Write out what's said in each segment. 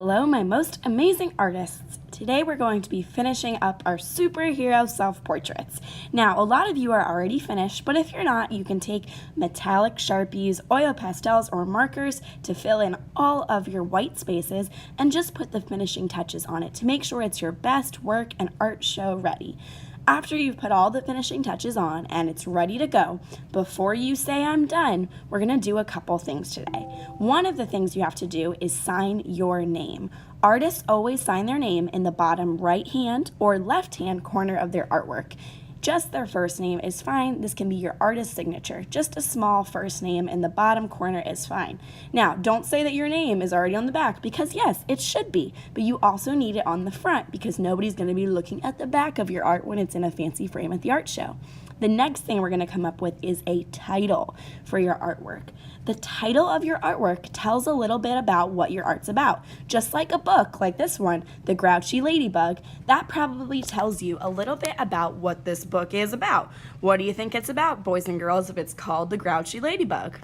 Hello, my most amazing artists. Today we're going to be finishing up our superhero self-portraits. Now, a lot of you are already finished, but if you're not, you can take metallic Sharpies, oil pastels, or markers to fill in all of your white spaces and just put the finishing touches on it to make sure it's your best work and art show ready. After you've put all the finishing touches on and it's ready to go, before you say I'm done, we're going to do a couple things today. One of the things you have to do is sign your name. Artists always sign their name in the bottom right hand or left hand corner of their artwork. Just their first name is fine. This can be your artist signature. Just a small first name in the bottom corner is fine. Now, don't say that your name is already on the back because yes, it should be, but you also need it on the front because nobody's going to be looking at the back of your art when it's in a fancy frame at the art show. The next thing we're going to come up with is a title for your artwork. The title of your artwork tells a little bit about what your art's about. Just like a book like this one, The Grouchy Ladybug, that probably tells you a little bit about what this book is about. What do you think it's about, boys and girls, if it's called The Grouchy Ladybug?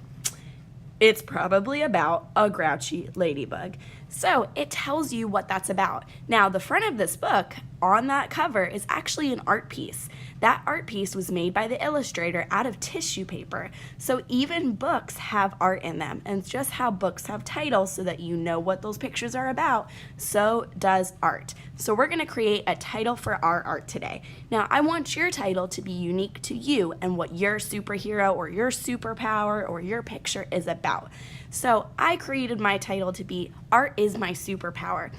It's probably about a grouchy ladybug. So it tells you what that's about. Now, the front of this book on that cover is actually an art piece. That art piece was made by the illustrator out of tissue paper. So even books have art in them. And it's just how books have titles so that you know what those pictures are about, so does art. So we're going to create a title for our art today. Now, I want your title to be unique to you and what your superhero or your superpower or your picture is about. So I created my title to be Art is My Superpower.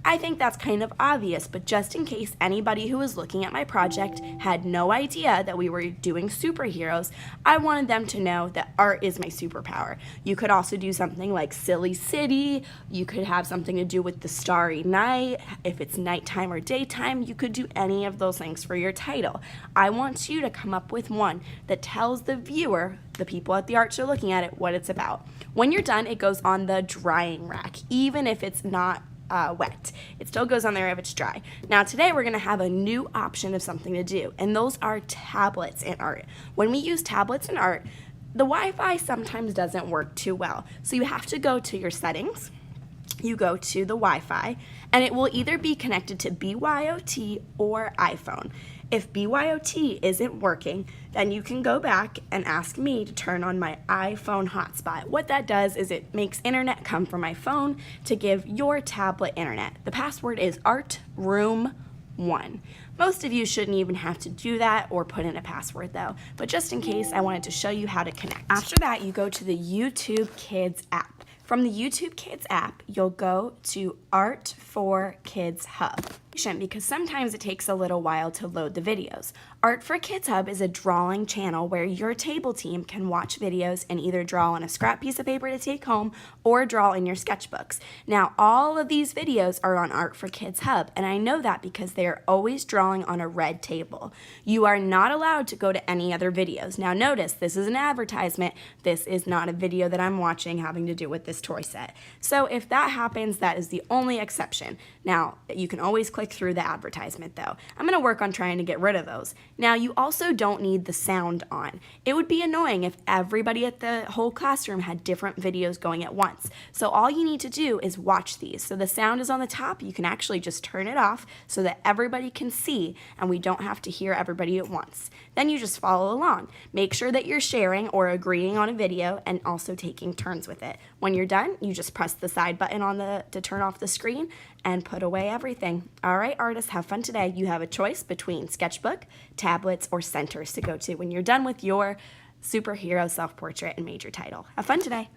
I think that's kind of obvious, but just in case anybody who was looking at my project had no idea that we were doing superheroes, I wanted them to know that art is my superpower. You could also do something like Silly City. You could have something to do with the starry night. If it's nighttime or daytime, you could do any of those things for your title. I want you to come up with one that tells the viewer, the people at the art show looking at it, what it's about. When you're done, it goes on the drying rack, even if it's not wet. It still goes on there if it's dry. Now today we're going to have a new option of something to do, and those are tablets in art. When we use tablets in art, the Wi-Fi sometimes doesn't work too well. So you have to go to your settings, you go to the Wi-Fi, and it will either be connected to BYOT or iPhone. If BYOT isn't working, then you can go back and ask me to turn on my iPhone hotspot. What that does is it makes internet come from my phone to give your tablet internet. The password is artroom1. Most of you shouldn't even have to do that or put in a password though, but just in case, I wanted to show you how to connect. After that, you go to the YouTube Kids app. From the YouTube Kids app, you'll go to Art for Kids Hub, because sometimes it takes a little while to load the videos. Art for Kids Hub is a drawing channel where your table team can watch videos and either draw on a scrap piece of paper to take home or draw in your sketchbooks. Now, all of these videos are on Art for Kids Hub, and I know that because they are always drawing on a red table. You are not allowed to go to any other videos. Now, notice, this is an advertisement. This is not a video that I'm watching having to do with this toy set. So if that happens, that is the only exception. Now, you can always click through the advertisement though. I'm going to work on trying to get rid of those. Now, you also don't need the sound on. It would be annoying if everybody at the whole classroom had different videos going at once. So all you need to do is watch these. So the sound is on the top. You can actually just turn it off so that everybody can see and we don't have to hear everybody at once. Then you just follow along. Make sure that you're sharing or agreeing on a video and also taking turns with it. When you're done, you just press the side button on to turn off the screen and put away everything. All right, artists, have fun today. You have a choice between sketchbook, tablets, or centers to go to when you're done with your superhero self-portrait and major title. Have fun today.